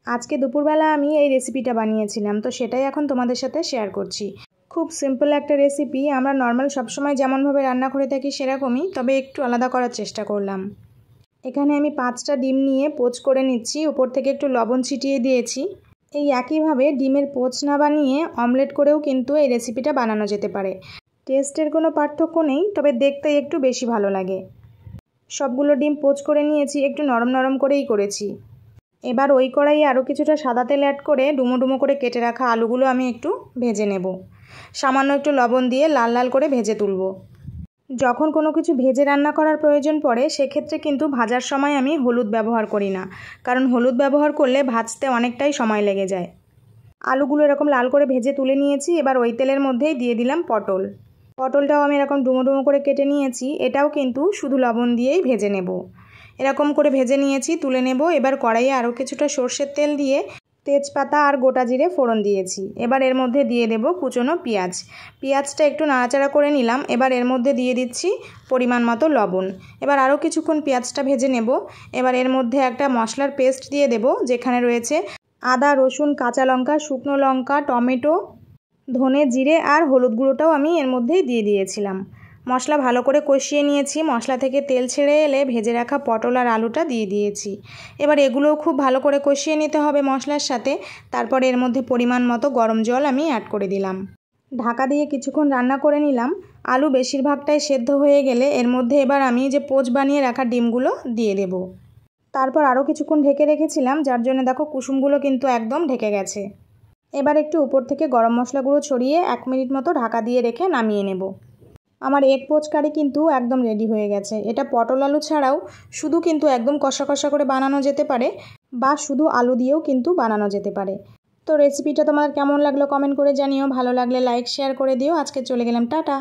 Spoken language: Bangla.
আজকে দুপুরবেলা আমি এই রেসিপিটা বানিয়েছিলাম, তো সেটাই এখন তোমাদের সাথে শেয়ার করছি। খুব সিম্পল একটা রেসিপি, আমরা নর্মাল সবসময় যেমনভাবে রান্না করে থাকি সেরকমই, তবে একটু আলাদা করার চেষ্টা করলাম। এখানে আমি 5টা ডিম নিয়ে পোচ করে নিচ্ছি, উপর থেকে একটু লবণ ছিটিয়ে দিয়েছি। এই একইভাবে ডিমের পোচ না বানিয়ে অমলেট করেও কিন্তু এই রেসিপিটা বানানো যেতে পারে। টেস্টের কোনো পার্থক্য নেই, তবে দেখতে একটু বেশি ভালো লাগে। সবগুলো ডিম পোচ করে নিয়েছি, একটু নরম নরম করেই করেছি। এবার ওই কড়াইয়ে আরও কিছুটা সাদা তেল অ্যাড করে ডুমো ডুমো করে কেটে রাখা আলুগুলো আমি একটু ভেজে নেব। সামান্য একটু লবণ দিয়ে লাল লাল করে ভেজে তুলব। যখন কোনো কিছু ভেজে রান্না করার প্রয়োজন পড়ে সেক্ষেত্রে কিন্তু ভাজার সময় আমি হলুদ ব্যবহার করি না, কারণ হলুদ ব্যবহার করলে ভাজতে অনেকটাই সময় লেগে যায়। আলুগুলো এরকম লাল করে ভেজে তুলে নিয়েছি। এবার ওই তেলের মধ্যেই দিয়ে দিলাম পটলটাও আমি এরকম ডুমো ডুমো করে কেটে নিয়েছি। এটাও কিন্তু শুধু লবণ দিয়েই ভেজে নেব। এরকম করে ভেজে নিয়েছি, তুলে নেব। এবার কড়াইয়ে আরও কিছুটা সর্ষের তেল দিয়ে তেজপাতা আর গোটা জিরে ফোড়ন দিয়েছি। এবার এর মধ্যে দিয়ে দেব কুচনো পেঁয়াজটা একটু নাড়াচাড়া করে নিলাম। এবার এর মধ্যে দিয়ে দিচ্ছি পরিমাণ মতো লবণ। এবার আরও কিছুক্ষণ পেঁয়াজটা ভেজে নেব। এবার এর মধ্যে একটা মশলার পেস্ট দিয়ে দেব, যেখানে রয়েছে আদা, রসুন, কাঁচা লঙ্কা, শুকনো লঙ্কা, টমেটো, ধনে, জিরে আর হলুদ গুঁড়োটাও আমি এর মধ্যেই দিয়ে দিয়েছিলাম। মশলা ভালো করে কষিয়ে নিয়েছি। মশলা থেকে তেল ছেড়ে এলে ভেজে রাখা পটল আর আলুটা দিয়ে দিয়েছি। এবার এগুলোও খুব ভালো করে কষিয়ে নিতে হবে মশলার সাথে। তারপর এর মধ্যে পরিমাণ মতো গরম জল আমি অ্যাড করে দিলাম। ঢাকা দিয়ে কিছুক্ষণ রান্না করে নিলাম। আলু বেশিরভাগটাই সেদ্ধ হয়ে গেলে এর মধ্যে এবার আমি যে পোচ বানিয়ে রাখা ডিমগুলো দিয়ে দেব। তারপর আরও কিছুক্ষণ ঢেকে রেখেছিলাম, যার জন্য দেখো কুসুমগুলো কিন্তু একদম ঢেকে গেছে। এবার একটু উপর থেকে গরম মশলা গুঁড়ো ছড়িয়ে 1 মিনিট মতো ঢাকা দিয়ে রেখে নামিয়ে নেব। আমার এগ পোচ কারি কিন্তু একদম রেডি হয়ে গেছে। এটা পটল আলু ছাড়াও শুধু কিন্তু একদম কষা কষা করে বানানো যেতে পারে, বা শুধু আলু দিয়েও কিন্তু বানানো যেতে পারে। তো রেসিপিটা তোমার কেমন লাগলো কমেন্ট করে জানিও। ভালো লাগলে লাইক শেয়ার করে দিও। আজকে চলে গেলাম, টাটা।